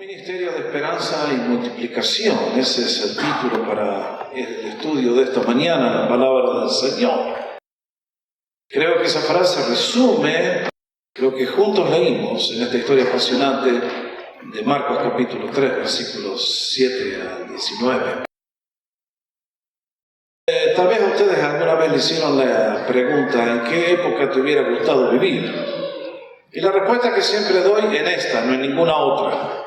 Ministerio de Esperanza y Multiplicación, ese es el título para el estudio de esta mañana, la palabra del Señor. Creo que esa frase resume lo que juntos leímos en esta historia apasionante de Marcos capítulo 3, versículos 7 al 19. Tal vez a ustedes alguna vez le hicieron la pregunta, ¿en qué época te hubiera gustado vivir? Y la respuesta que siempre doy en esta, no en ninguna otra.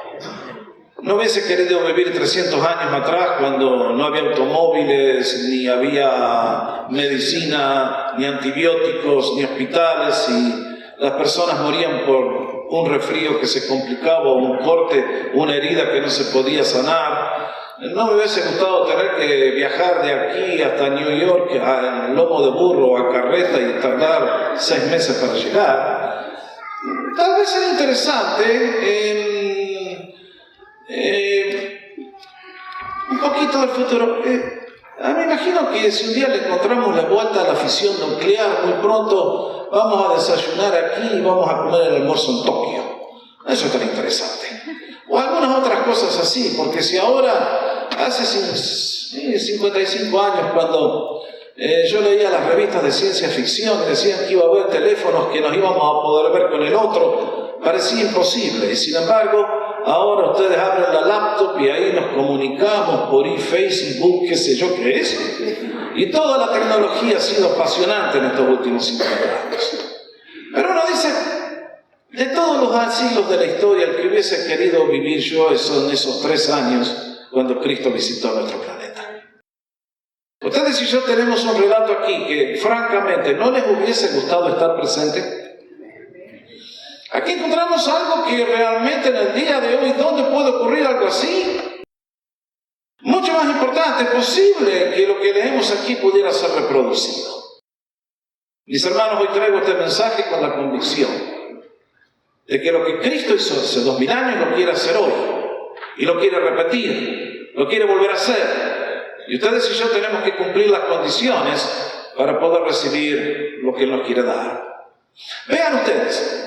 No hubiese querido vivir 300 años atrás cuando no había automóviles, ni había medicina, ni antibióticos, ni hospitales, y las personas morían por un resfrío que se complicaba, un corte, una herida que no se podía sanar. No me hubiese gustado tener que viajar de aquí hasta New York en lomo de burro, a carreta, y tardar 6 meses para llegar. Tal vez sea interesante un poquito del futuro. Me imagino que si un día le encontramos la vuelta a la fisión nuclear, muy pronto vamos a desayunar aquí y vamos a comer el almuerzo en Tokio. Eso es tan interesante. O algunas otras cosas así, porque si ahora, hace 55 años, cuando yo leía las revistas de ciencia ficción y decían que iba a haber teléfonos que nos íbamos a poder ver con el otro, parecía imposible. Y sin embargo, ahora ustedes abren la laptop y ahí nos comunicamos por Facebook, qué sé yo qué es. Y toda la tecnología ha sido apasionante en estos últimos 50 años. Pero uno dice, de todos los siglos de la historia, el que hubiese querido vivir yo son esos 3 años cuando Cristo visitó nuestro planeta. Ustedes y yo tenemos un relato aquí que francamente no les hubiese gustado estar presente. Aquí encontramos algo que realmente en el día de hoy, ¿dónde puede ocurrir algo así? Mucho más importante, posible que lo que leemos aquí pudiera ser reproducido. Mis hermanos, hoy traigo este mensaje con la convicción de que lo que Cristo hizo hace 2000 años lo quiere hacer hoy. Y lo quiere repetir, lo quiere volver a hacer. Y ustedes y yo tenemos que cumplir las condiciones para poder recibir lo que Él nos quiere dar. Vean ustedes.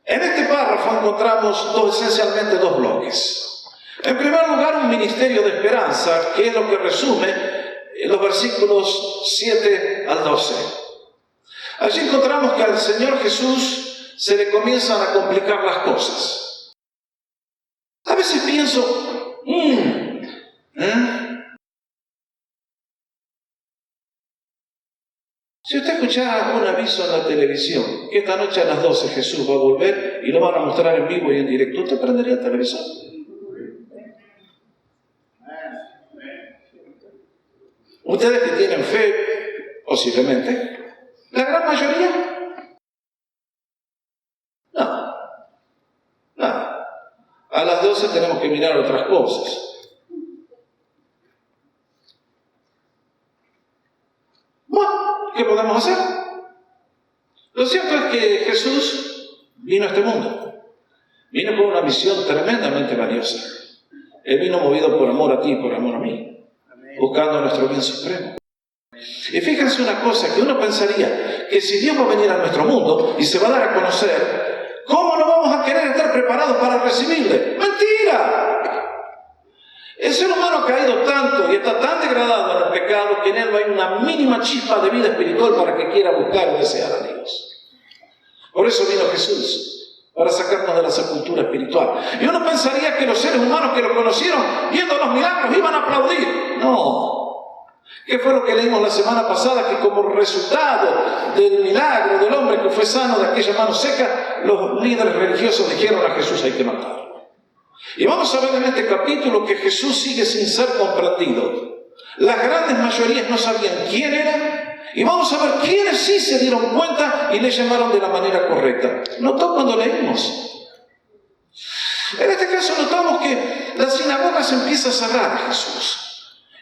En este párrafo encontramos esencialmente 2 bloques. En primer lugar, un ministerio de esperanza, que es lo que resume los versículos 7 al 12. Allí encontramos que al Señor Jesús se le comienzan a complicar las cosas. A veces pienso, si usted escuchara algún aviso en la televisión, que esta noche a las 12 Jesús va a volver y lo van a mostrar en vivo y en directo, ¿usted prendería el televisor? Ustedes que tienen fe, posiblemente, la gran mayoría, no. A las 12 tenemos que mirar otras cosas. ¿Qué podemos hacer? Lo cierto es que Jesús vino a este mundo. Vino con una misión tremendamente valiosa. Él vino movido por amor a ti y por amor a mí, buscando nuestro bien supremo. Y fíjense una cosa, que uno pensaría que si Dios va a venir a nuestro mundo y se va a dar a conocer, ¿cómo no vamos a querer estar preparados para recibirle? ¡Mentira! El ser humano ha caído tanto y está tan degradado en el pecado que en él no hay una mínima chispa de vida espiritual para que quiera buscar o desear a Dios. Por eso vino Jesús, para sacarnos de la sepultura espiritual. Y uno pensaría que los seres humanos que lo conocieron, viendo los milagros, iban a aplaudir. No. ¿Qué fue lo que leímos la semana pasada? Que como resultado del milagro del hombre que fue sano de aquella mano seca, los líderes religiosos dijeron a Jesús: hay que matarlo. Y vamos a ver en este capítulo que Jesús sigue sin ser comprendido. Las grandes mayorías no sabían quién era, y vamos a ver quiénes sí se dieron cuenta y le llamaron de la manera correcta. ¿Notó cuando leímos? En este caso notamos que la sinagoga se empieza a cerrar a Jesús.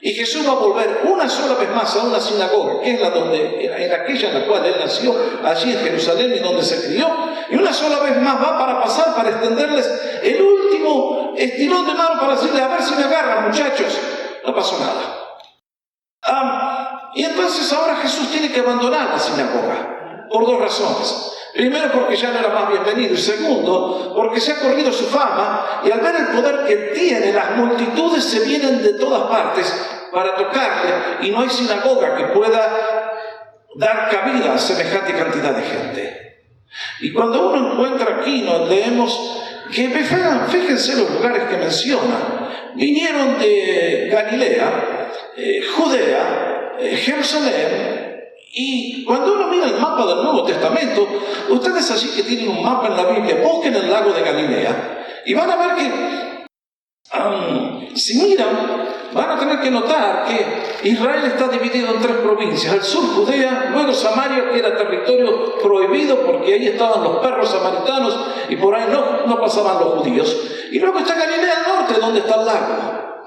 Y Jesús va a volver una sola vez más a una sinagoga, que es en aquella en la cual Él nació, allí en Jerusalén, y donde se crió. Y una sola vez más va para pasar, para extenderles el último estirón de mano para decirles: a ver si me agarran, muchachos. No pasó nada. Y entonces ahora Jesús tiene que abandonar la sinagoga por 2 razones. Primero porque ya no era más bienvenido y segundo porque se ha corrido su fama y al ver el poder que tiene, las multitudes se vienen de todas partes para tocarle y no hay sinagoga que pueda dar cabida a semejante cantidad de gente. Y cuando uno encuentra aquí, nos leemos que, fíjense los lugares que menciona, vinieron de Galilea, Judea, Jerusalén. Y cuando uno mira el mapa del Nuevo Testamento, ustedes allí que tienen un mapa en la Biblia, busquen el lago de Galilea y van a ver que, si miran, van a tener que notar que Israel está dividido en 3 provincias. Al sur Judea, luego Samaria, que era territorio prohibido porque ahí estaban los perros samaritanos y por ahí no pasaban los judíos. Y luego está Galilea al norte, donde está el lago.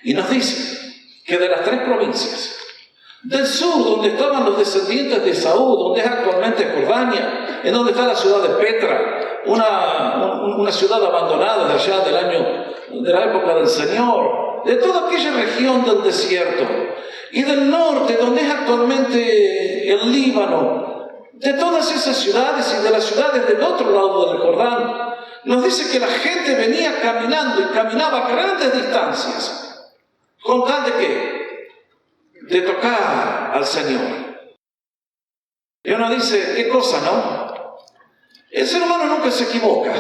Y nos dice que de las 3 provincias, del sur, donde estaban los descendientes de Saúl, donde es actualmente Jordania, en donde está la ciudad de Petra, una ciudad abandonada de allá de la época del Señor, de toda aquella región del desierto, y del norte, donde es actualmente el Líbano, de todas esas ciudades y de las ciudades del otro lado del Jordán, nos dice que la gente venía caminando y caminaba a grandes distancias, con tal de ¿qué? De tocar al Señor. Y uno dice, ¿qué cosa, no? El ser humano nunca se equivoca.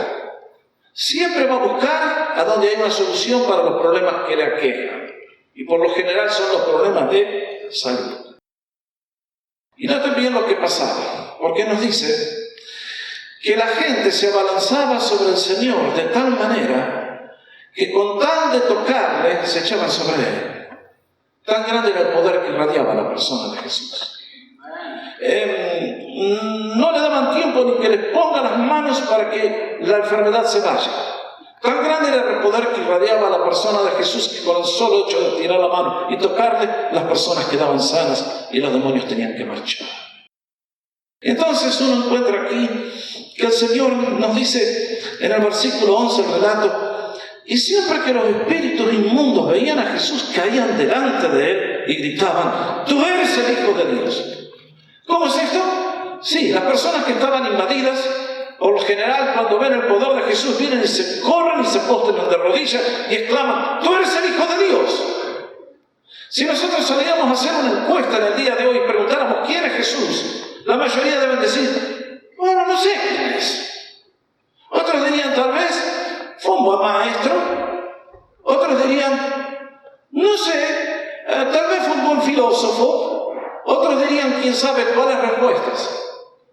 Siempre va a buscar a donde hay una solución para los problemas que le aquejan. Y por lo general son los problemas de salud. Y noten bien lo que pasaba, porque nos dice que la gente se abalanzaba sobre el Señor de tal manera que con tal de tocarle se echaban sobre él. Tan grande era el poder que irradiaba la persona de Jesús. No le daban tiempo ni que les ponga las manos para que la enfermedad se vaya. Tan grande era el poder que irradiaba la persona de Jesús que con el solo hecho de tirar la mano y tocarle, las personas quedaban sanas y los demonios tenían que marchar. Entonces uno encuentra aquí que el Señor nos dice en el versículo 11 el relato: y siempre que los espíritus inmundos veían a Jesús, caían delante de él y gritaban: tú eres el Hijo de Dios. ¿Cómo es esto? Sí, las personas que estaban invadidas, por lo general, cuando ven el poder de Jesús, vienen y se corren y se postran de rodillas y exclaman: tú eres el Hijo de Dios. Si nosotros salíamos a hacer una encuesta en el día de hoy y preguntáramos quién es Jesús, la mayoría deben decir: bueno, no sé quién es. Otros dirían: tal vez fue un buen maestro. Otros dirían: no sé, tal vez fue un buen filósofo. Otros dirían: quién sabe cuáles respuestas.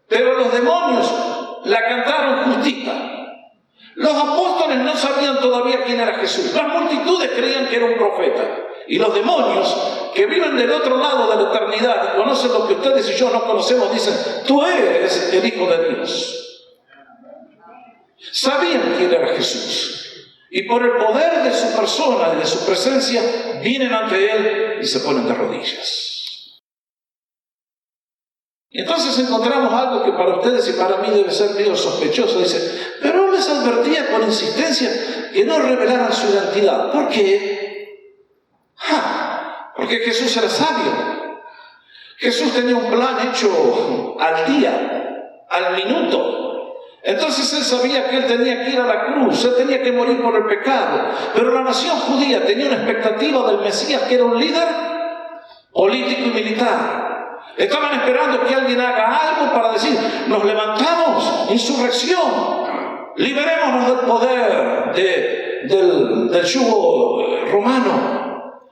Pero los demonios la cantaron justita. Los apóstoles no sabían todavía quién era Jesús. Las multitudes creían que era un profeta. Y los demonios, que viven del otro lado de la eternidad y conocen lo que ustedes y yo no conocemos, dicen: tú eres el Hijo de Dios. Sabían quién era Jesús. Y por el poder de su persona y de su presencia, vienen ante él y se ponen de rodillas. Y entonces encontramos algo que para ustedes y para mí debe ser medio sospechoso. Dice: pero él les advertía con insistencia que no revelaran su identidad. ¿Por qué? Porque Jesús era sabio. Jesús tenía un plan hecho al día, al minuto. Entonces él sabía que él tenía que ir a la cruz, él tenía que morir por el pecado. Pero la nación judía tenía una expectativa del Mesías, que era un líder político y militar. Estaban esperando que alguien haga algo para decir: nos levantamos, insurrección, liberémonos del poder del yugo romano.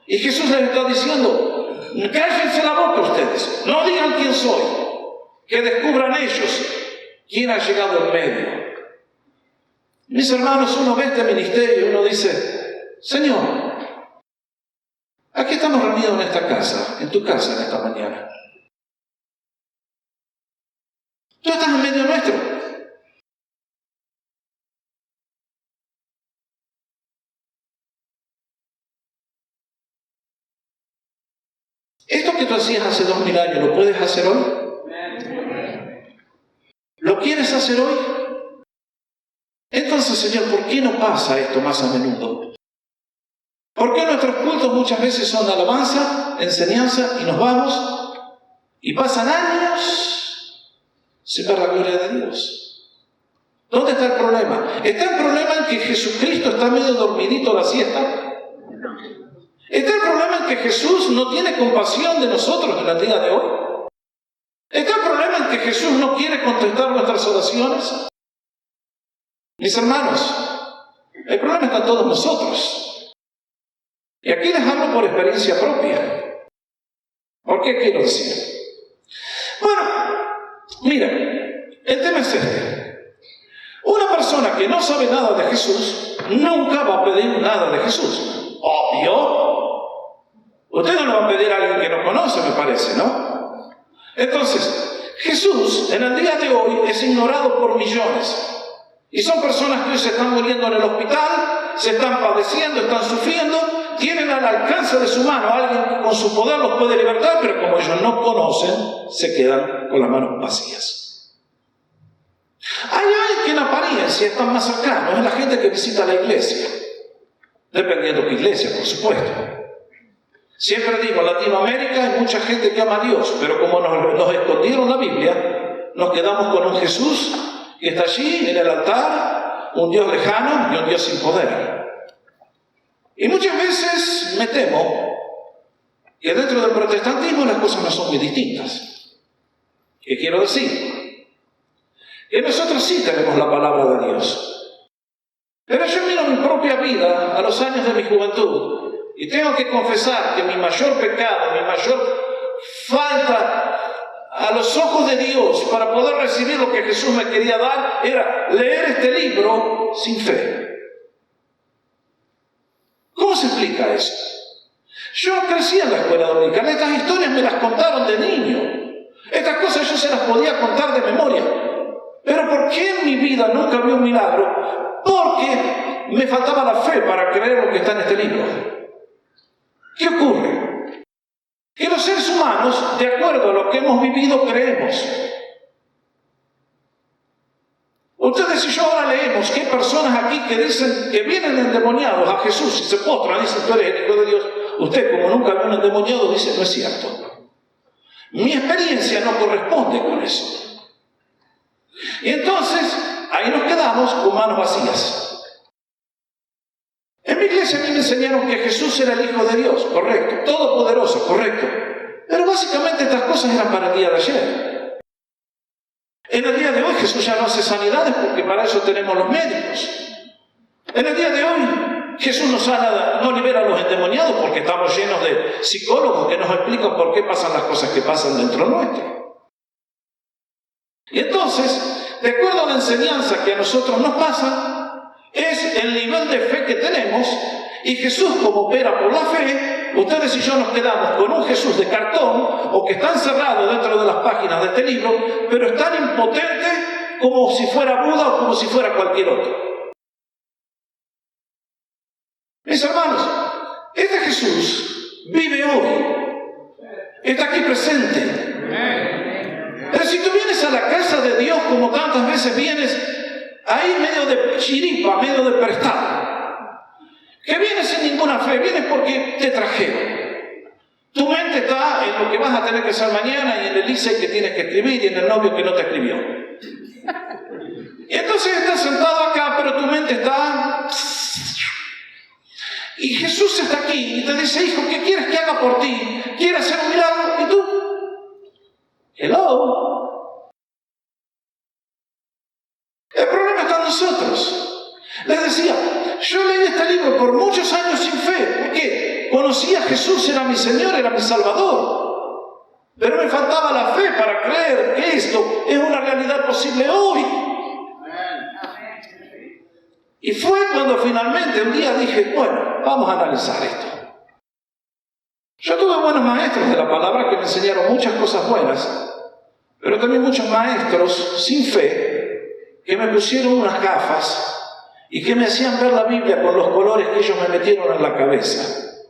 Y Jesús les está diciendo: cállense la boca ustedes, no digan quién soy, que descubran ellos quién ha llegado en medio. Mis hermanos, uno ve este ministerio y uno dice: Señor, aquí estamos reunidos en esta casa, en tu casa en esta mañana. Tú estás en medio nuestro. Esto que tú hacías hace 2000 años, ¿lo puedes hacer hoy? ¿Lo quieres hacer hoy? Entonces, Señor, ¿por qué no pasa esto más a menudo? ¿Por qué nuestros cultos muchas veces son alabanza, enseñanza y nos vamos? Y pasan años sin ver la gloria de Dios. ¿Dónde está el problema? ¿Está el problema en que Jesucristo está medio dormidito a la siesta? ¿Está el problema en que Jesús no tiene compasión de nosotros en el día de hoy? ¿Está el problema en que Jesús no quiere contestar nuestras oraciones? Mis hermanos, el problema está en todos nosotros. Y aquí les hablo por experiencia propia. ¿Por qué quiero decir? Bueno, mira, el tema es este. Una persona que no sabe nada de Jesús nunca va a pedir nada de Jesús. Obvio. Usted no le va a pedir a alguien que no conoce, me parece, ¿no? Entonces, Jesús en el día de hoy es ignorado por millones. Y son personas que hoy se están muriendo en el hospital, se están padeciendo, están sufriendo, tienen al alcance de su mano a alguien que con su poder los puede libertar, pero como ellos no conocen, se quedan con las manos vacías. Hay alguien que en apariencia está más cercano, es la gente que visita la iglesia, dependiendo de qué iglesia, por supuesto. Siempre digo, en Latinoamérica hay mucha gente que ama a Dios, pero como nos escondieron la Biblia, nos quedamos con un Jesús que está allí en el altar, un Dios lejano y un Dios sin poder. Y muchas veces me temo que dentro del protestantismo las cosas no son muy distintas. ¿Qué quiero decir? Que nosotros sí tenemos la palabra de Dios. Pero yo miro mi propia vida a los años de mi juventud y tengo que confesar que mi mayor pecado, mi mayor falta a los ojos de Dios para poder recibir lo que Jesús me quería dar era leer este libro sin fe. ¿Cómo se explica eso? Yo crecí en la escuela dominical, estas historias me las contaron de niño. Estas cosas yo se las podía contar de memoria. Pero ¿por qué en mi vida nunca vi un milagro? Porque me faltaba la fe para creer lo que está en este libro. ¿Qué ocurre? Que los seres humanos, de acuerdo a lo que hemos vivido, creemos. Ustedes y yo ahora leemos que hay personas aquí que dicen que vienen endemoniados a Jesús y se postran, dicen, tú eres el Hijo de Dios. Usted, como nunca vio un endemoniado, dice, no es cierto. Mi experiencia no corresponde con eso. Y entonces, ahí nos quedamos con manos vacías. En mi iglesia a mí me enseñaron que Jesús era el Hijo de Dios, correcto, todopoderoso, correcto. Pero básicamente estas cosas eran para el día de ayer. En el día de hoy Jesús ya no hace sanidades porque para eso tenemos los médicos. En el día de hoy Jesús no libera a los endemoniados porque estamos llenos de psicólogos que nos explican por qué pasan las cosas que pasan dentro nuestro. Y entonces, de acuerdo a la enseñanza que a nosotros nos pasa, es el nivel de fe que tenemos, y Jesús, como opera por la fe, ustedes y yo nos quedamos con un Jesús de cartón o que está encerrado dentro de las páginas de este libro, pero es tan impotente como si fuera Buda o como si fuera cualquier otro. Mis hermanos, este Jesús vive hoy, está aquí presente. Pero si tú vienes a la casa de Dios como tantas veces vienes, ahí medio de chiripa, medio de prestado, que vienes sin ninguna fe, vienes porque te trajeron. Tu mente está en lo que vas a tener que hacer mañana y en el ICE que tienes que escribir y en el novio que no te escribió. Y entonces estás sentado acá, pero tu mente está... Y Jesús está aquí y te dice, hijo, ¿qué quieres que haga por ti? ¿Quieres hacer un milagro? ¿Y tú? Hello. El problema está en nosotros. Les decía, yo leí este libro por muchos años sin fe. ¿Por qué? Conocí a Jesús, era mi Señor, era mi Salvador. Pero me faltaba la fe para creer que esto es una realidad posible hoy. Y fue cuando finalmente un día dije, bueno, vamos a analizar esto. Yo tuve buenos maestros de la palabra que me enseñaron muchas cosas buenas, pero también muchos maestros sin fe que me pusieron unas gafas y que me hacían ver la Biblia con los colores que ellos me metieron en la cabeza.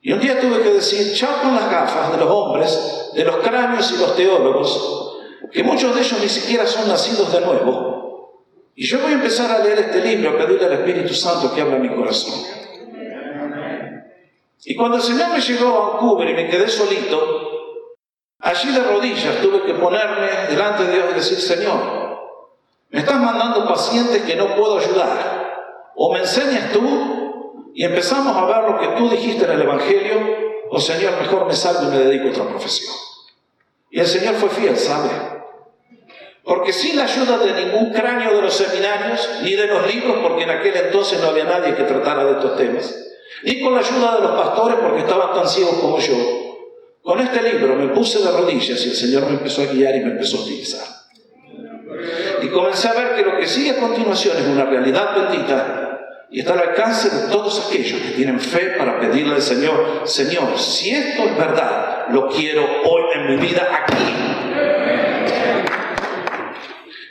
Y un día tuve que decir, chao con las gafas de los hombres, de los cráneos y los teólogos, que muchos de ellos ni siquiera son nacidos de nuevo. Y yo voy a empezar a leer este libro, a pedirle al Espíritu Santo que abra mi corazón. Y cuando el Señor me llevó a Vancouver y me quedé solito, allí allí de rodillas tuve que ponerme delante de Dios y decir: Señor, me estás mandando pacientes que no puedo ayudar. O me enseñas tú y empezamos a ver lo que tú dijiste en el Evangelio, o Señor, mejor me salgo y me dedico a otra profesión. Y el Señor fue fiel, ¿sabe? Porque sin la ayuda de ningún cráneo de los seminarios, ni de los libros, porque en aquel entonces no había nadie que tratara de estos temas, ni con la ayuda de los pastores, porque estaban tan ciegos como yo, con este libro me puse de rodillas y el Señor me empezó a guiar y me empezó a utilizar. Y comencé a ver que lo que sigue a continuación es una realidad bendita y está al alcance de todos aquellos que tienen fe para pedirle al Señor: Señor, si esto es verdad, lo quiero hoy en mi vida aquí.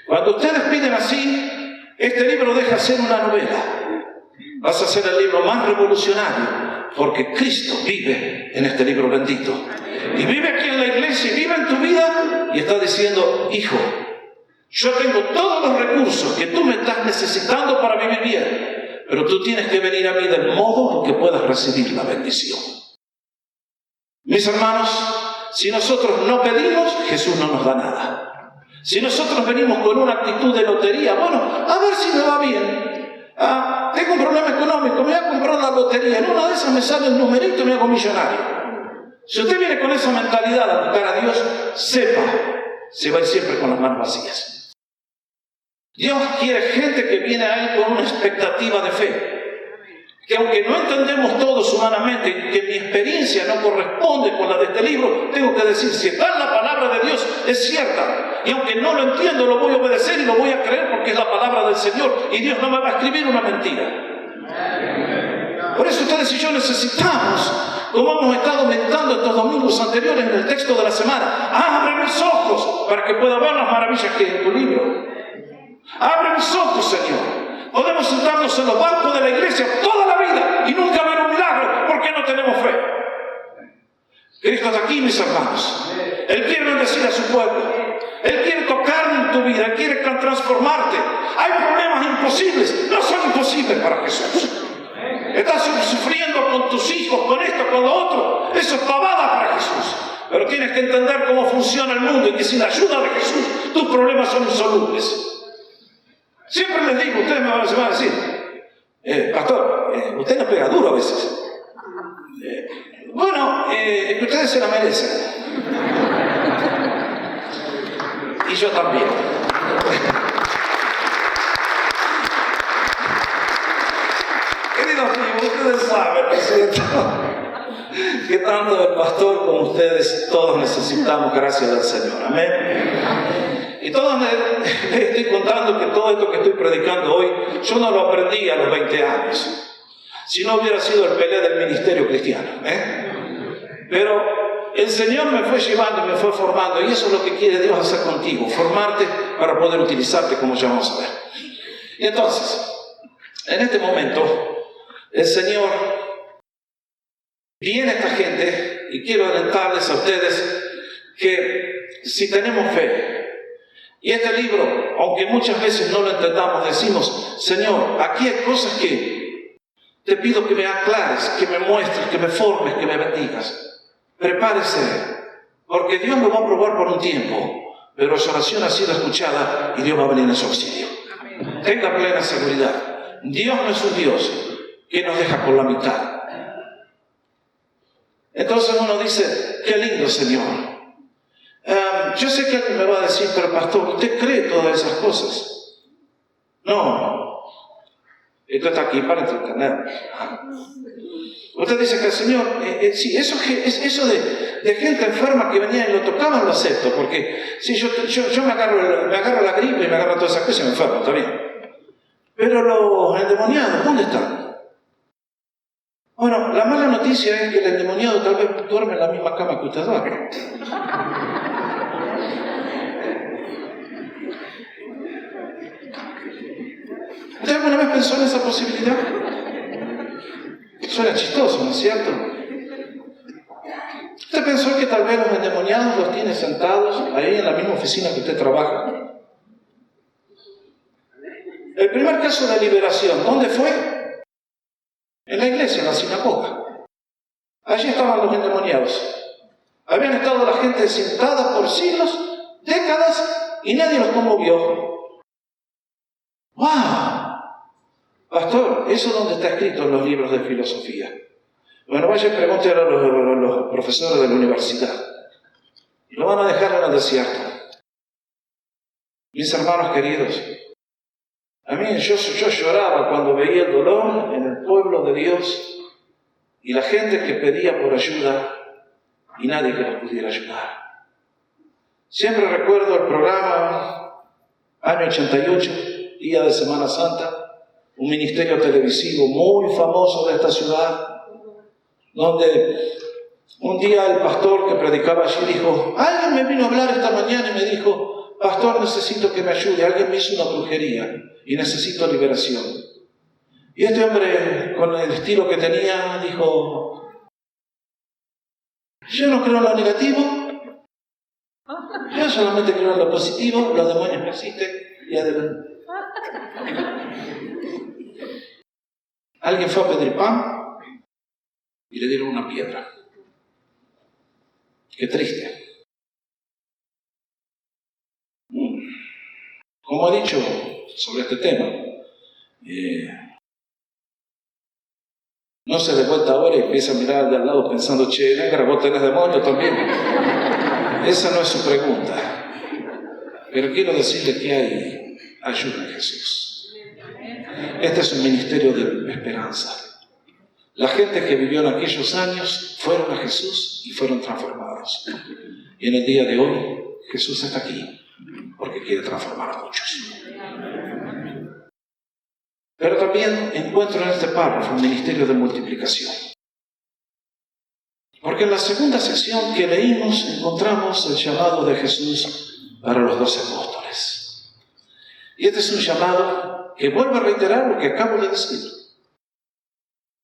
Cuando ustedes piden así, este libro deja de ser una novela. Vas a ser el libro más revolucionario, porque Cristo vive en este libro bendito. Y vive aquí en la iglesia, y vive en tu vida, y está diciendo: hijo, yo tengo todos los recursos que tú me estás necesitando para vivir bien, pero tú tienes que venir a mí del modo en que puedas recibir la bendición. Mis hermanos, si nosotros no pedimos, Jesús no nos da nada. Si nosotros venimos con una actitud de lotería, bueno, a ver si me va bien. Tengo un problema económico, me voy a comprar la lotería, en una de esas me sale el numerito y me hago millonario. Si usted viene con esa mentalidad a buscar a Dios, sepa, se va a ir siempre con las manos vacías. Dios quiere gente que viene a Él con una expectativa de fe. Que aunque no entendemos todos humanamente, que mi experiencia no corresponde con la de este libro, tengo que decir: si está en la palabra de Dios, es cierta. Y aunque no lo entiendo, lo voy a obedecer y lo voy a creer porque es la palabra del Señor. Y Dios no me va a escribir una mentira. Por eso ustedes y yo necesitamos, como hemos estado meditando estos domingos anteriores en el texto de la semana, abre mis ojos para que pueda ver las maravillas que hay en tu libro. Abre mis ojos, Señor. Podemos sentarnos en los bancos de la iglesia toda la vida y nunca ver un milagro porque no tenemos fe. Cristo está aquí, mis hermanos. Él quiere bendecir a su pueblo. Él quiere tocar en tu vida. Él quiere transformarte. Hay problemas imposibles. No son imposibles para Jesús. Estás sufriendo con tus hijos, con esto, con lo otro. Eso es pavada para Jesús. Pero tienes que entender cómo funciona el mundo y que sin la ayuda de Jesús tus problemas son insolubles. Siempre les digo, ustedes me van a decir: pastor, usted nos pega duro a veces. Bueno, que ustedes se la merecen. Y yo también. Queridos amigos, ustedes saben, ¿no es cierto?, que tanto el pastor como ustedes, todos necesitamos gracia del Señor. Amén. Y todos les estoy contando que todo esto que estoy predicando hoy, yo no lo aprendí a los 20 años. Si no hubiera sido el Pelé del ministerio cristiano. Pero el Señor me fue llevando y me fue formando. Y eso es lo que quiere Dios hacer contigo. Formarte para poder utilizarte, como ya vamos a ver. Y entonces, en este momento, el Señor viene a esta gente, y quiero alentarles a ustedes que si tenemos fe, y este libro, aunque muchas veces no lo entendamos, decimos: Señor, aquí hay cosas que te pido que me aclares, que me muestres, que me formes, que me bendigas. Prepárese, porque Dios lo va a probar por un tiempo, pero su oración ha sido escuchada y Dios va a venir en su auxilio. Tenga plena seguridad. Dios no es un Dios que nos deja por la mitad. Entonces uno dice: qué lindo, Señor. Yo sé que alguien me va a decir: pero pastor, ¿usted cree todas esas cosas? No. Esto está aquí para entretener. Usted dice que el Señor, sí, eso de gente enferma que venía y lo tocaban, lo acepto, porque si yo me agarro la gripe y me agarro todas esas cosas y me enfermo, está bien. Pero los endemoniados, ¿dónde están? Bueno, la mala noticia es que el endemoniado tal vez duerme en la misma cama que usted duerme. ¿Usted alguna vez pensó en esa posibilidad? Suena chistoso, ¿no es cierto? ¿Usted pensó que tal vez los endemoniados los tiene sentados ahí en la misma oficina que usted trabaja? El primer caso de liberación, ¿dónde fue? En la iglesia, en la sinagoga. Allí estaban los endemoniados. Habían estado la gente sentada por siglos, décadas, y nadie los conmovió. ¡Wow! Pastor, ¿eso dónde está escrito en los libros de filosofía? Bueno, vaya y pregunte a los profesores de la universidad. Y lo van a dejar en el desierto. Mis hermanos queridos, a mí yo lloraba cuando veía el dolor en el pueblo de Dios y la gente que pedía por ayuda y nadie que los pudiera ayudar. Siempre recuerdo el programa, año 88, día de Semana Santa, un ministerio televisivo muy famoso de esta ciudad, donde un día el pastor que predicaba allí dijo, alguien me vino a hablar esta mañana y me dijo, pastor, necesito que me ayude, alguien me hizo una brujería y necesito liberación. Y este hombre, con el estilo que tenía, dijo, yo no creo en lo negativo, yo solamente creo en lo positivo, los demonios no existen y adelante. Alguien fue a pedir pan y le dieron una piedra. Qué triste. Como he dicho sobre este tema, no se dé vuelta ahora y empieza a mirar de al lado pensando, che, negra, vos tenés demonio también. Esa no es su pregunta. Pero quiero decirle que hay ayuda en Jesús. Este es un ministerio de esperanza. La gente que vivió en aquellos años fueron a Jesús y fueron transformados. Y en el día de hoy, Jesús está aquí porque quiere transformar a muchos. Pero también encuentro en este párrafo un ministerio de multiplicación. Porque en la segunda sección que leímos encontramos el llamado de Jesús para los 12 apóstoles. Y este es un llamado que vuelve a reiterar lo que acabo de decir.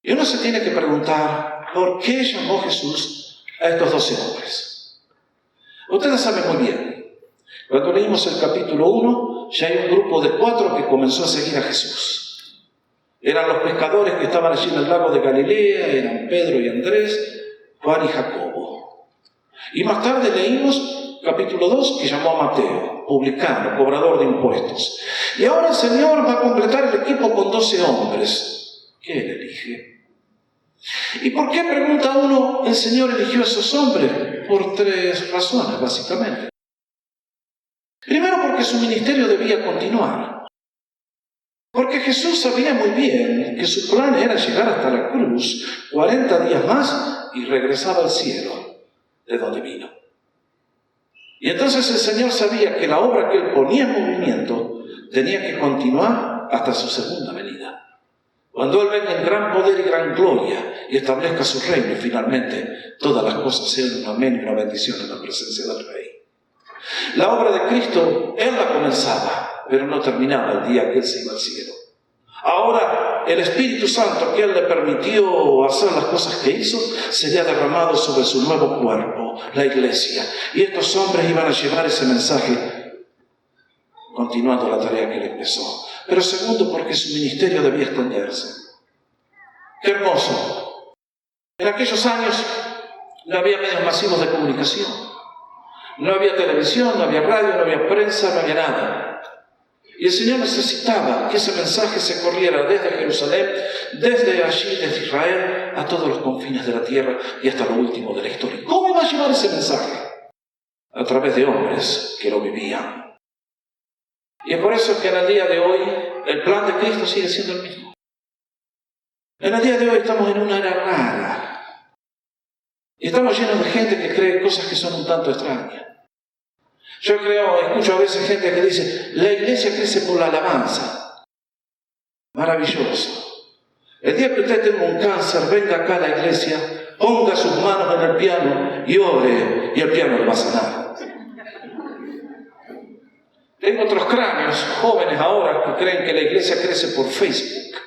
Y uno se tiene que preguntar, ¿por qué llamó Jesús a estos 12 hombres? Ustedes saben muy bien, cuando leímos el capítulo 1, ya hay un grupo de 4 que comenzó a seguir a Jesús. Eran los pescadores que estaban allí en el lago de Galilea, eran Pedro y Andrés, Juan y Jacobo. Y más tarde leímos capítulo 2 que llamó a Mateo, publicano, cobrador de impuestos. Y ahora el Señor va a completar el equipo con 12 hombres. ¿Qué él elige? ¿Y por qué, pregunta uno, el Señor eligió a esos hombres? Por 3 razones, básicamente. Primero, porque su ministerio debía continuar. Porque Jesús sabía muy bien que su plan era llegar hasta la cruz 40 días más y regresaba al cielo, de donde vino. Y entonces el Señor sabía que la obra que Él ponía en movimiento tenía que continuar hasta su segunda venida. Cuando Él venga en gran poder y gran gloria y establezca su reino y finalmente todas las cosas sean un amén y una bendición en la presencia del Rey. La obra de Cristo, Él la comenzaba, pero no terminaba el día que Él se iba al cielo. Ahora, el Espíritu Santo que Él le permitió hacer las cosas que hizo, sería derramado sobre su nuevo cuerpo, la iglesia. Y estos hombres iban a llevar ese mensaje, continuando la tarea que Él empezó. Pero segundo, porque su ministerio debía extenderse. ¡Qué hermoso! En aquellos años no había medios masivos de comunicación. No había televisión, no había radio, no había prensa, no había nada. Y el Señor necesitaba que ese mensaje se corriera desde Jerusalén, desde allí, desde Israel, a todos los confines de la tierra y hasta lo último de la historia. ¿Cómo iba a llevar ese mensaje? A través de hombres que lo vivían. Y es por eso que en el día de hoy el plan de Cristo sigue siendo el mismo. En el día de hoy estamos en una era rara. Y estamos llenos de gente que cree cosas que son un tanto extrañas. Yo escucho a veces gente que dice, la iglesia crece por la alabanza. Maravilloso. El día que usted tenga un cáncer, venga acá a la iglesia, ponga sus manos en el piano y ore, y el piano le va a sanar. Tengo otros cráneos, jóvenes ahora, que creen que la iglesia crece por Facebook.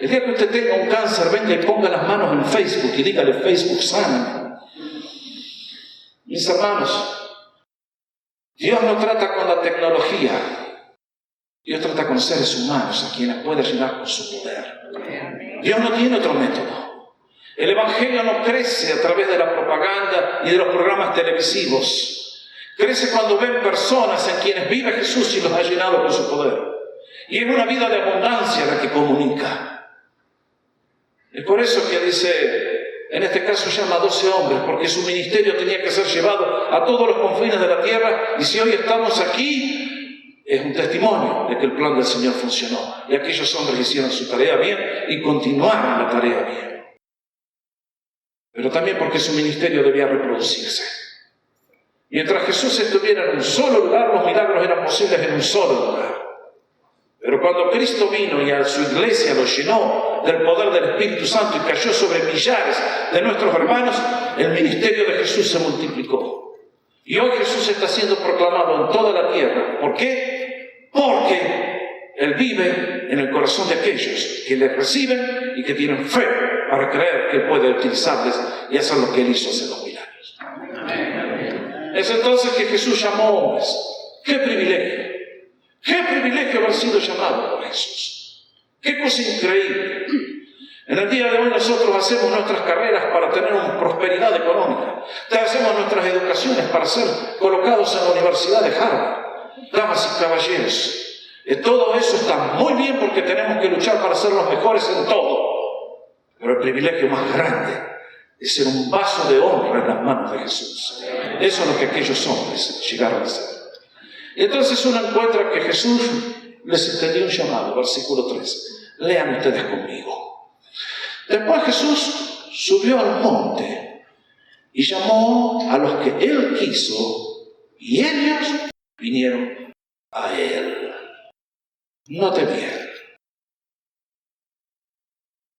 El día que usted tenga un cáncer, venga y ponga las manos en Facebook y dígale, Facebook, sáname. Mis hermanos, Dios no trata con la tecnología. Dios trata con seres humanos a quienes puede llenar con su poder. Dios no tiene otro método. El Evangelio no crece a través de la propaganda y de los programas televisivos. Crece cuando ven personas en quienes vive Jesús y los ha llenado con su poder. Y es una vida de abundancia la que comunica. Es por eso que dice, en este caso llama a 12 hombres, porque su ministerio tenía que ser llevado a todos los confines de la tierra, y si hoy estamos aquí, es un testimonio de que el plan del Señor funcionó. Y aquellos hombres hicieron su tarea bien y continuaron la tarea bien. Pero también porque su ministerio debía reproducirse. Mientras Jesús estuviera en un solo lugar, los milagros eran posibles en un solo lugar. Pero cuando Cristo vino y a su iglesia lo llenó del poder del Espíritu Santo y cayó sobre millares de nuestros hermanos, el ministerio de Jesús se multiplicó. Y hoy Jesús está siendo proclamado en toda la tierra. ¿Por qué? Porque Él vive en el corazón de aquellos que le reciben y que tienen fe para creer que Él puede utilizarles y hacer lo que Él hizo hace 2000 años. Es entonces que Jesús llamó hombres. ¡Qué privilegio! ¡Qué privilegio haber sido llamado por Jesús! ¡Qué cosa increíble! En el día de hoy nosotros hacemos nuestras carreras para tener una prosperidad económica. Hacemos nuestras educaciones para ser colocados en la Universidad de Harvard. Damas y caballeros, todo eso está muy bien porque tenemos que luchar para ser los mejores en todo. Pero el privilegio más grande es ser un vaso de honra en las manos de Jesús. Eso es lo que aquellos hombres llegaron a ser. Y entonces uno encuentra que Jesús les extendió un llamado, versículo 13. Lean ustedes conmigo. Después Jesús subió al monte y llamó a los que Él quiso, y ellos vinieron a Él. Note bien.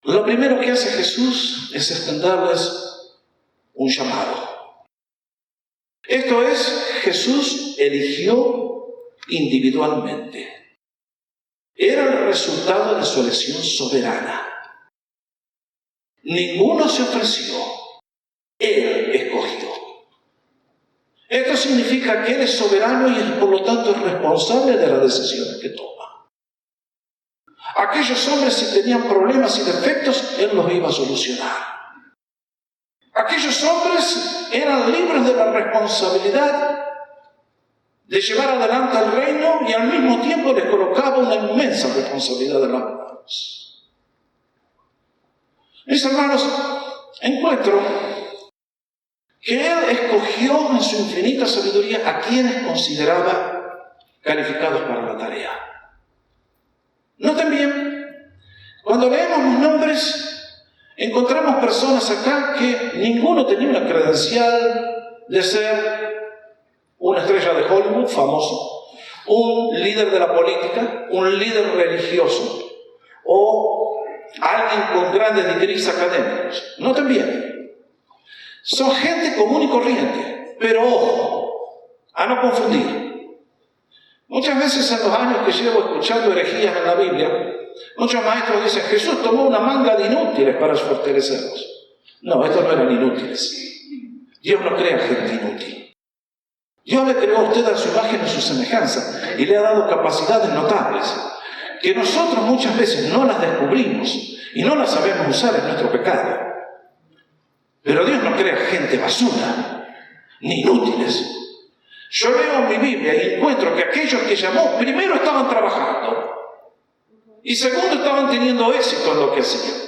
Lo primero que hace Jesús es extenderles un llamado. Esto es, Jesús eligió individualmente. Era el resultado de su elección soberana. Ninguno se ofreció. Él escogió. Esto significa que Él es soberano y por lo tanto es responsable de las decisiones que toma. Aquellos hombres, si tenían problemas y defectos, Él los iba a solucionar. Aquellos hombres eran libres de la responsabilidad de llevar adelante el reino y al mismo tiempo les colocaba una inmensa responsabilidad en las manos. Mis hermanos, encuentro que Él escogió en su infinita sabiduría a quienes consideraba calificados para la tarea. Noten bien, cuando leemos los nombres, encontramos personas acá que ninguno tenía una credencial de ser una estrella de Hollywood famoso, un líder de la política, un líder religioso o alguien con grandes degrees académicos. Noten bien, son gente común y corriente, pero ojo, a no confundir. Muchas veces en los años que llevo escuchando herejías en la Biblia, muchos maestros dicen, Jesús tomó una manga de inútiles para fortalecerlos. No, estos no eran inútiles. Dios no crea gente inútil. Dios le creó a usted a su imagen y a su semejanza y le ha dado capacidades notables que nosotros muchas veces no las descubrimos y no las sabemos usar en nuestro pecado. Pero Dios no crea gente basura ni inútiles. Yo leo mi Biblia y encuentro que aquellos que llamó primero estaban trabajando y segundo estaban teniendo éxito en lo que hacían.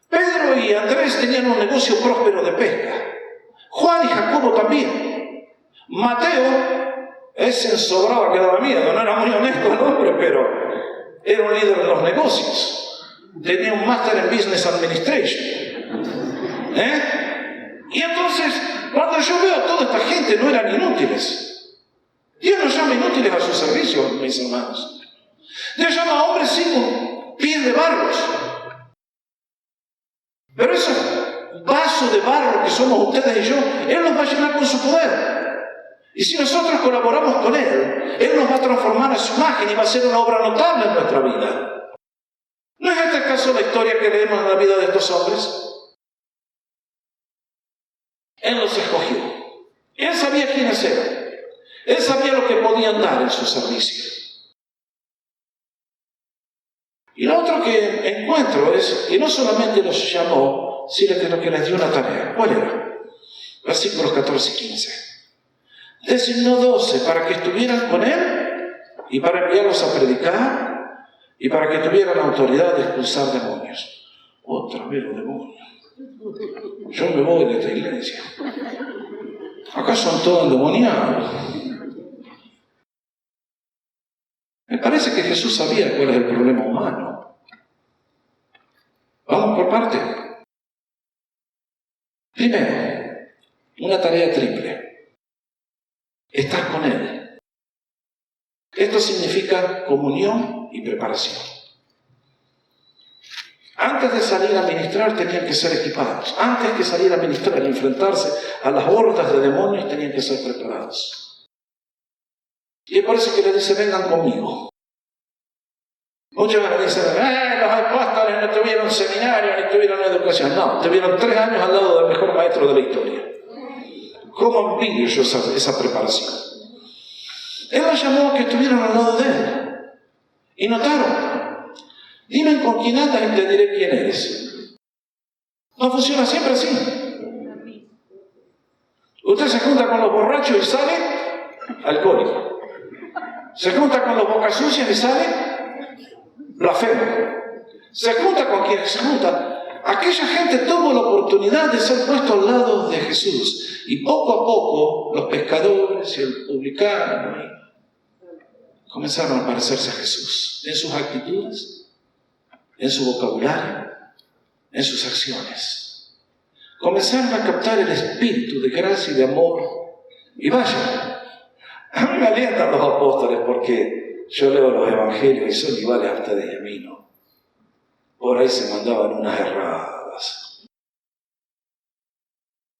Pedro y Andrés tenían un negocio próspero de pesca. Juan y Jacobo también. Mateo, ese sobraba que daba miedo, no era muy honesto el hombre, pero era un líder de los negocios. Tenía un máster en Business Administration. Y entonces, cuando yo veo a toda esta gente, no eran inútiles. Dios no llama inútiles a su servicio, mis hermanos. Dios llama a hombres sin pies de barros. Pero esos vasos de barro que somos ustedes y yo, Él nos va a llenar con su poder. Y si nosotros colaboramos con Él, Él nos va a transformar a su imagen y va a ser una obra notable en nuestra vida. ¿No es este acaso la historia que leemos en la vida de estos hombres? Él los escogió. Él sabía quiénes eran. Él sabía lo que podían dar en su servicio. Y lo otro que encuentro es que no solamente los llamó, sino que les dio una tarea. ¿Cuál era? Versículos 14 y 15. Designó 12 para que estuvieran con él y para enviarlos a predicar y para que tuvieran autoridad de expulsar demonios. Otra vez los demonios. Yo me voy de esta iglesia. Acá son todos endemoniados. Me parece que Jesús sabía cuál es el problema humano. Vamos por parte. Primero, una tarea triple. Estás con Él. Esto significa comunión y preparación. Antes de salir a ministrar tenían que ser equipados. Antes que salir a ministrar y enfrentarse a las hordas de demonios tenían que ser preparados. Y es por eso que le dice, vengan conmigo. Muchos me dicen, los apóstoles no tuvieron seminario ni tuvieron educación. No, tuvieron 3 años al lado del mejor maestro de la historia. ¿Cómo envidio yo esa preparación? Él los llamó a que estuvieran al lado de Él. Y notaron, dime con quién andas y te diré quién eres. No funciona siempre así. Usted se junta con los borrachos y sale alcohólico. Se junta con los bocas sucias y sale blasfemo. Se junta con quienes se junta. Aquella gente tuvo la oportunidad de ser puesto al lado de Jesús. Y poco a poco los pescadores y el publicano comenzaron a parecerse a Jesús. En sus actitudes, en su vocabulario, en sus acciones. Comenzaron a captar el espíritu de gracia y de amor. Y vaya, a mí me alientan los apóstoles porque yo leo los evangelios y son iguales a ustedes y a mí, ¿no? Por ahí se mandaban unas erradas.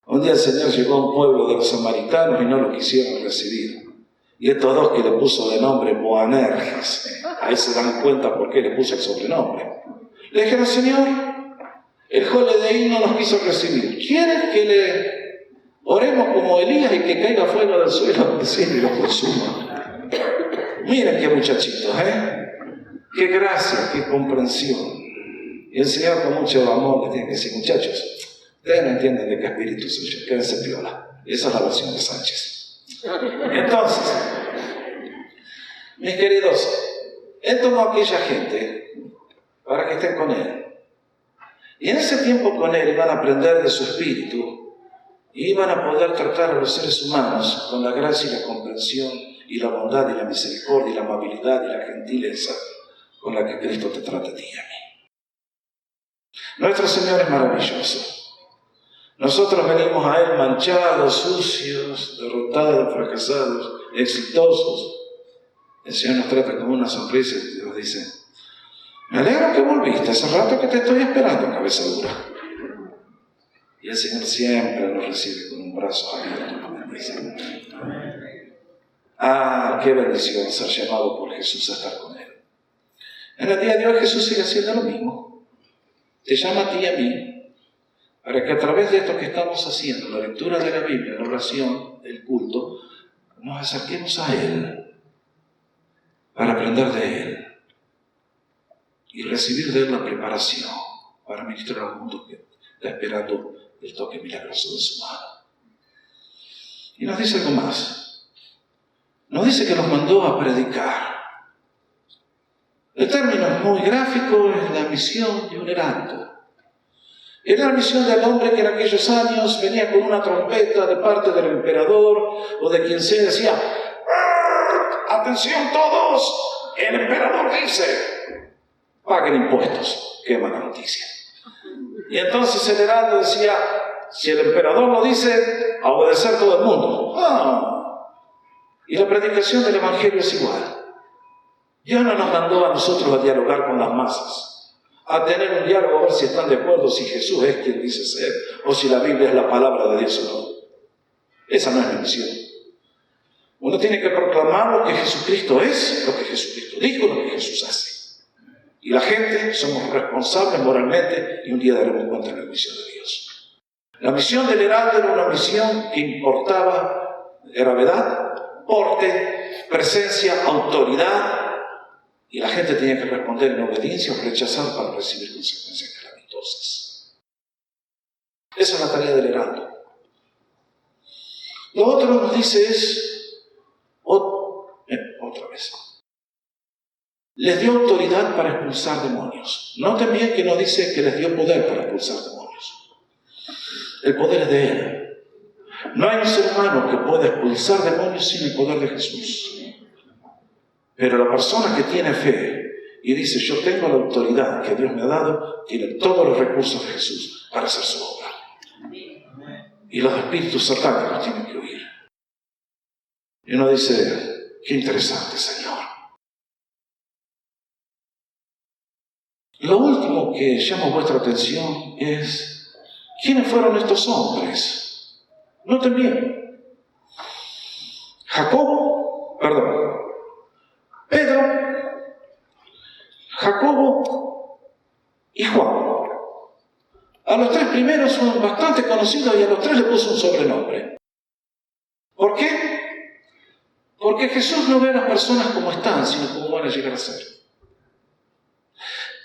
Un día el Señor llegó a un pueblo de los samaritanos y no lo quisieron recibir. Y estos 2 que le puso de nombre Boanerges, ahí se dan cuenta por qué le puso el sobrenombre. Le dijeron, Señor, el Holiday no nos quiso recibir. ¿Quieres que le oremos como Elías y que caiga fuego del suelo del cielo y lo consuma? Miren qué muchachitos, Qué gracia, qué comprensión. Y el Señor con mucho amor le tiene que decir, muchachos, ustedes no entienden de qué espíritu soy yo, quédense piola. Esa es la versión de Sánchez. Entonces, mis queridos, Él tomó a aquella gente para que estén con Él. Y en ese tiempo con Él iban a aprender de su espíritu y iban a poder tratar a los seres humanos con la gracia y la comprensión y la bondad y la misericordia y la amabilidad y la gentileza con la que Cristo te trata a ti y a mí. Nuestro Señor es maravilloso. Nosotros venimos a Él manchados, sucios, derrotados, fracasados, exitosos. El Señor nos trata con una sonrisa y nos dice, me alegro que volviste, hace rato que te estoy esperando, cabeza dura. Y el Señor siempre nos recibe con un brazo abierto y nos bendice. Ah, qué bendición ser llamado por Jesús a estar con Él. En el día de hoy Jesús sigue haciendo lo mismo. Te llama a ti y a mí para que a través de esto que estamos haciendo, la lectura de la Biblia, la oración, el culto, nos acerquemos a Él para aprender de Él y recibir de Él la preparación para ministrar al mundo que está esperando el toque milagroso de su mano. Y nos dice algo más. Nos dice que nos mandó a predicar. El término es muy gráfico, es la misión de un heraldo. Era la misión del hombre que en aquellos años venía con una trompeta de parte del emperador o de quien sea y decía, ¡atención todos! El emperador dice, paguen impuestos, qué mala noticia. Y entonces el heraldo decía, si el emperador lo dice, a obedecer todo el mundo. Y la predicación del evangelio es igual. Dios no nos mandó a nosotros a dialogar con las masas, a tener un diálogo a ver si están de acuerdo, si Jesús es quien dice ser, o si la Biblia es la palabra de Dios o no. Esa no es mi misión. Uno tiene que proclamar lo que Jesucristo es, lo que Jesucristo dijo, lo que Jesús hace. Y la gente somos responsables moralmente y un día daremos cuenta de la misión de Dios. La misión del heraldo era una misión que importaba gravedad, porte, presencia, autoridad, Y la gente tenía que responder en obediencia o rechazar para recibir consecuencias calamitosas. Esa es la tarea del heraldo. Lo otro nos dice es, otra vez, les dio autoridad para expulsar demonios. Noten bien que nos dice que les dio poder para expulsar demonios. El poder es de Él. No hay un ser humano que pueda expulsar demonios sin el poder de Jesús. Pero la persona que tiene fe y dice, yo tengo la autoridad que Dios me ha dado, tiene todos los recursos de Jesús para hacer su obra. Y los espíritus satánicos tienen que huir. Y uno dice, qué interesante, Señor. Lo último que llama vuestra atención es, ¿quiénes fueron estos hombres? Noten bien. Pedro, Jacobo y Juan. A los tres primeros son bastante conocidos y a los tres le puso un sobrenombre. ¿Por qué? Porque Jesús no ve a las personas como están, sino como van a llegar a ser.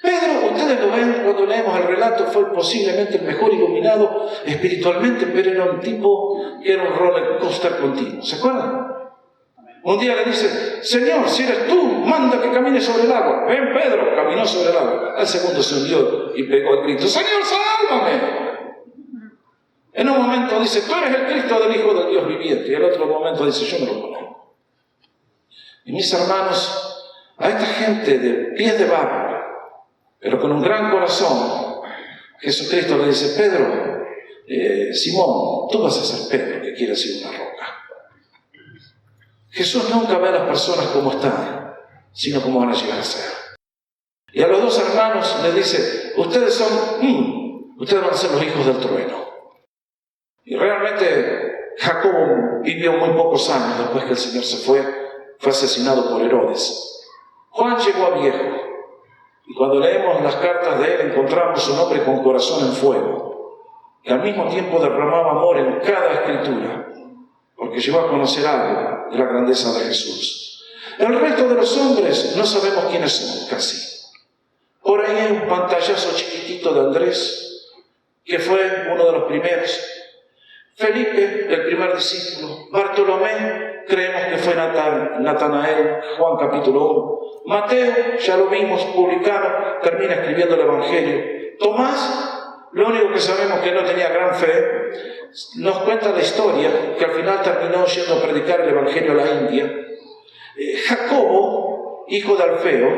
Pedro, ustedes lo ven cuando leemos el relato, fue posiblemente el mejor iluminado espiritualmente, pero era un tipo que era un roller coaster continuo. ¿Se acuerdan? Un día le dice, Señor, si eres tú, manda que camine sobre el agua. Ven, Pedro, caminó sobre el agua. Al segundo se hundió y pegó el grito, Señor, sálvame. En un momento dice, tú eres el Cristo del Hijo del Dios viviente. Y en otro momento dice, yo no lo conozco. Y mis hermanos, a esta gente de pies de barro, pero con un gran corazón, Jesucristo le dice, Pedro, Simón, tú vas a ser Pedro, que quiere ser una roca. Jesús nunca ve a las personas como están, sino como van a llegar a ser. Y a los dos hermanos les dice, ustedes van a ser los hijos del trueno. Y realmente Jacobo vivió muy pocos años después que el Señor se fue asesinado por Herodes. Juan llegó a viejo. Y cuando leemos las cartas de él encontramos un hombre con corazón en fuego, que al mismo tiempo derramaba amor en cada escritura, porque llegó a conocer algo de la grandeza de Jesús. El resto de los hombres no sabemos quiénes son, casi. Por ahí hay un pantallazo chiquitito de Andrés, que fue uno de los primeros. Felipe, el primer discípulo. Bartolomé, creemos que fue Natanael, Juan capítulo 1. Mateo, ya lo vimos, publicano, termina escribiendo el Evangelio. Tomás, lo único que sabemos que no tenía gran fe, nos cuenta la historia, que al final terminó yendo a predicar el Evangelio a la India. Jacobo, hijo de Alfeo,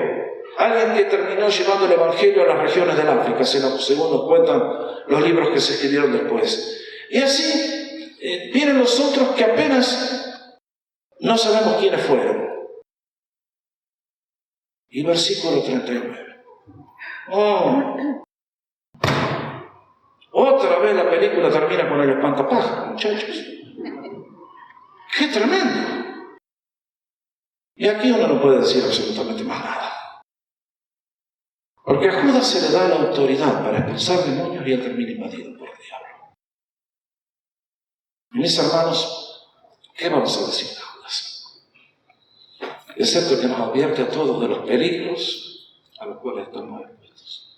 alguien que terminó llevando el Evangelio a las regiones del África, según nos cuentan los libros que se escribieron después. Y así vienen los otros que apenas no sabemos quiénes fueron. Y versículo 39. Otra vez la película termina con el espantapájaros, muchachos. ¡Qué tremendo! Y aquí uno no puede decir absolutamente más nada. Porque a Judas se le da la autoridad para expulsar demonios y él termina invadido por el diablo. Mis hermanos, ¿qué vamos a decir de Judas? Excepto que nos advierte a todos de los peligros a los cuales estamos expuestos.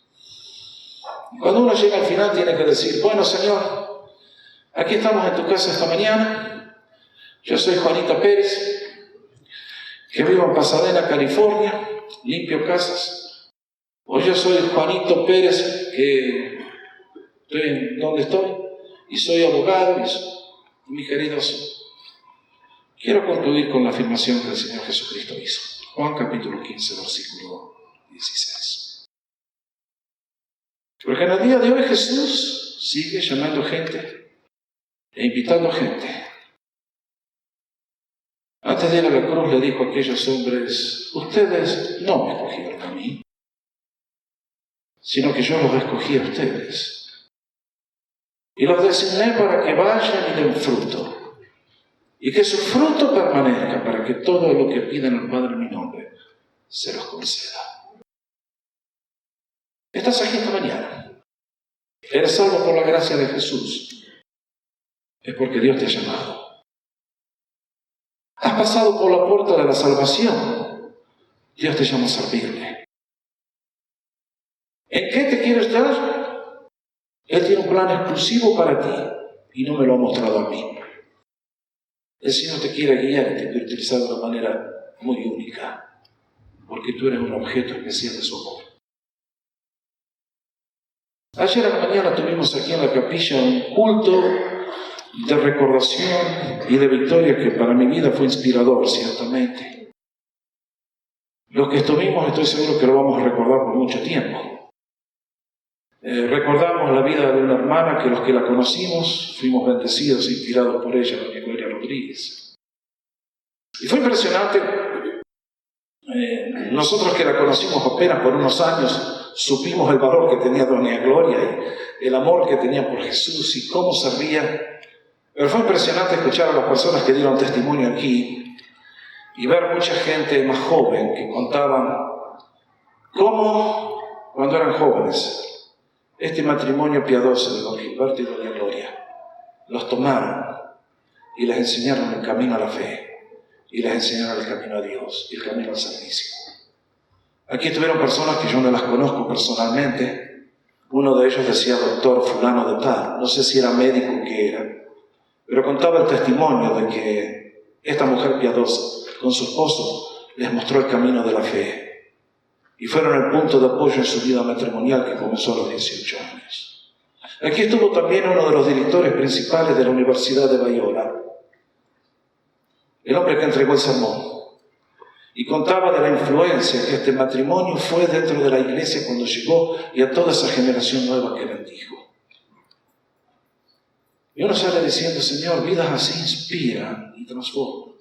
Cuando uno llega al final tiene que decir, bueno, Señor, aquí estamos en tu casa esta mañana. Yo soy Juanita Pérez, que vivo en Pasadena, California, limpio casas. O yo soy Juanito Pérez, que estoy donde estoy, y soy abogado, y mis queridos, quiero concluir con la afirmación que el Señor Jesucristo hizo. Juan capítulo 15, versículo 16. Porque en el día de hoy Jesús sigue llamando gente e invitando gente. Antes de ir a la cruz le dijo a aquellos hombres, ustedes no me escogieron a mí, sino que yo los escogí a ustedes. Y los designé para que vayan y den fruto, y que su fruto permanezca, para que todo lo que pidan al Padre en mi nombre se los conceda. Estás aquí esta mañana. Eres salvo por la gracia de Jesús. Es porque Dios te ha llamado. Has pasado por la puerta de la salvación. Dios te llama a servirle. ¿En qué te quieres dar? Él tiene un plan exclusivo para ti y no me lo ha mostrado a mí. El Señor te quiere guiar y te quiere utilizar de una manera muy única, porque tú eres un objeto especial de su amor. Ayer a la mañana tuvimos aquí en la capilla un culto de recordación y de victoria que para mi vida fue inspirador, ciertamente. Los que estuvimos, estoy seguro que lo vamos a recordar por mucho tiempo. Recordamos la vida de una hermana que los que la conocimos fuimos bendecidos e inspirados por ella, doña Gloria Rodríguez. Y fue impresionante. Nosotros que la conocimos apenas por unos años, supimos el valor que tenía doña Gloria y el amor que tenía por Jesús y cómo servía. Pero fue impresionante escuchar a las personas que dieron testimonio aquí y ver mucha gente más joven que contaban cómo, cuando eran jóvenes, este matrimonio piadoso de don Gilberto y doña Gloria los tomaron y les enseñaron el camino a la fe y les enseñaron el camino a Dios y el camino al servicio. Aquí estuvieron personas que yo no las conozco personalmente. Uno de ellos decía doctor fulano de tal, no sé si era médico o qué era, pero contaba el testimonio de que esta mujer piadosa con su esposo les mostró el camino de la fe y fueron el punto de apoyo en su vida matrimonial que comenzó a los 18 años. Aquí estuvo también uno de los directores principales de la Universidad de Bayona, el hombre que entregó el sermón, y contaba de la influencia que este matrimonio fue dentro de la iglesia cuando llegó y a toda esa generación nueva que bendijo. Y uno sale diciendo, Señor, vidas así inspiran y transforman.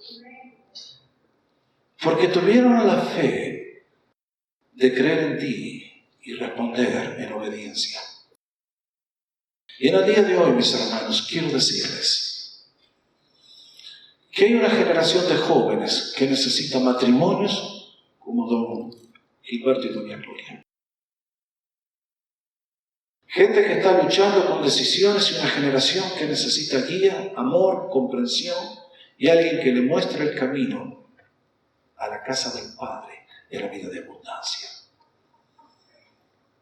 Porque tuvieron la fe de creer en ti y responder en obediencia. Y en el día de hoy, mis hermanos, quiero decirles que hay una generación de jóvenes que necesita matrimonios como don Gilberto y doña Gloria. Gente que está luchando con decisiones y una generación que necesita guía, amor, comprensión y alguien que le muestre el camino a la casa del Padre y a la vida de abundancia.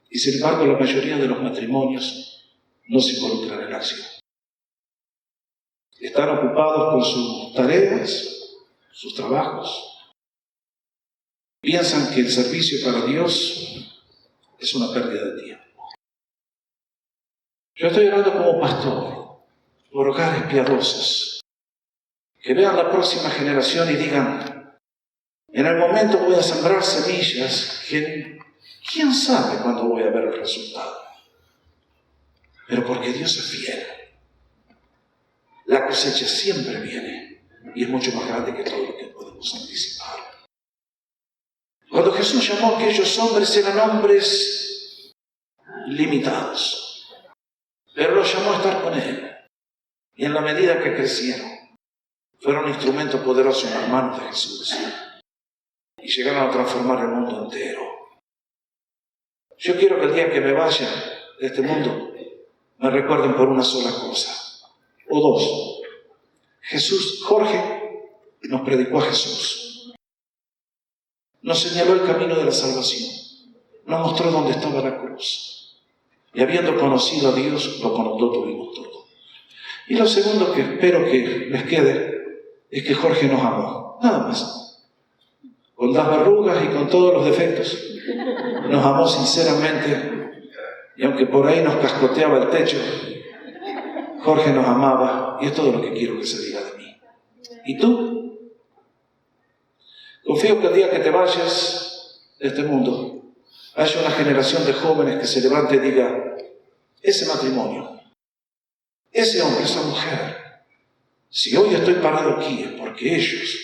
Y sin embargo, la mayoría de los matrimonios no se involucran en la acción. Están ocupados con sus tareas, sus trabajos. Piensan que el servicio para Dios es una pérdida de tiempo. Yo estoy orando como pastor por hogares piadosos que vean la próxima generación y digan, en el momento voy a sembrar semillas que quién sabe cuándo voy a ver el resultado. Pero porque Dios es fiel, la cosecha siempre viene y es mucho más grande que todo lo que podemos anticipar. Cuando Jesús llamó a aquellos hombres, eran hombres limitados, pero los llamó a estar con Él. Y en la medida que crecieron, fueron instrumentos poderosos en las manos de Jesús y llegaron a transformar el mundo entero. Yo quiero que el día que me vaya de este mundo me recuerden por una sola cosa, o dos. Jorge nos predicó a Jesús, nos señaló el camino de la salvación, nos mostró dónde estaba la cruz, y habiendo conocido a Dios, lo tuvimos todo. Y lo segundo que espero que les quede es que Jorge nos amó, nada más, con las verrugas y con todos los defectos, nos amó sinceramente, y aunque por ahí nos cascoteaba el techo, Jorge nos amaba, y es todo lo que quiero que se diga de mí. ¿Y tú? Confío que el día que te vayas de este mundo, haya una generación de jóvenes que se levante y diga, ese matrimonio, ese hombre, esa mujer, si hoy estoy parado aquí es porque ellos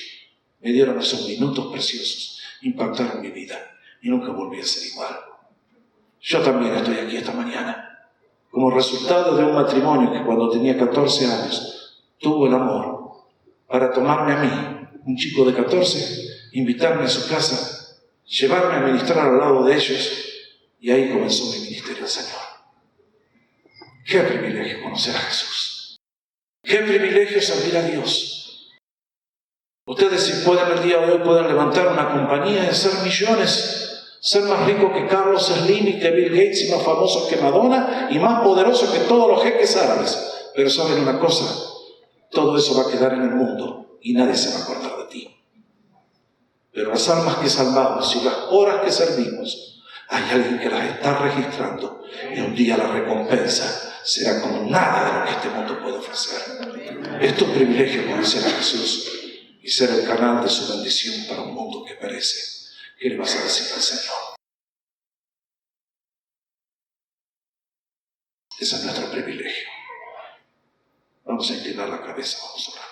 me dieron esos minutos preciosos, impactaron mi vida y nunca volví a ser igual. Yo también estoy aquí esta mañana como resultado de un matrimonio que cuando tenía 14 años tuvo el amor para tomarme a mí, un chico de 14, invitarme a su casa, llevarme a ministrar al lado de ellos, y ahí comenzó mi ministerio al Señor. Qué privilegio conocer a Jesús. Qué privilegio servir a Dios. Ustedes, si pueden, el día de hoy pueden levantar una compañía y hacer millones, ser más ricos que Carlos Slim y que Bill Gates, y más famosos que Madonna, y más poderosos que todos los jeques árabes. Pero saben una cosa, todo eso va a quedar en el mundo y nadie se va a acordar de ti. Pero las almas que salvamos y las horas que servimos, hay alguien que las está registrando, y un día la recompensa será como nada de lo que este mundo puede ofrecer. Es tu privilegio conocer a Jesús y ser el canal de su bendición para un mundo que perece. ¿Qué le vas a decir al Señor? Ese es nuestro privilegio. Vamos a inclinar la cabeza, vamos a orar.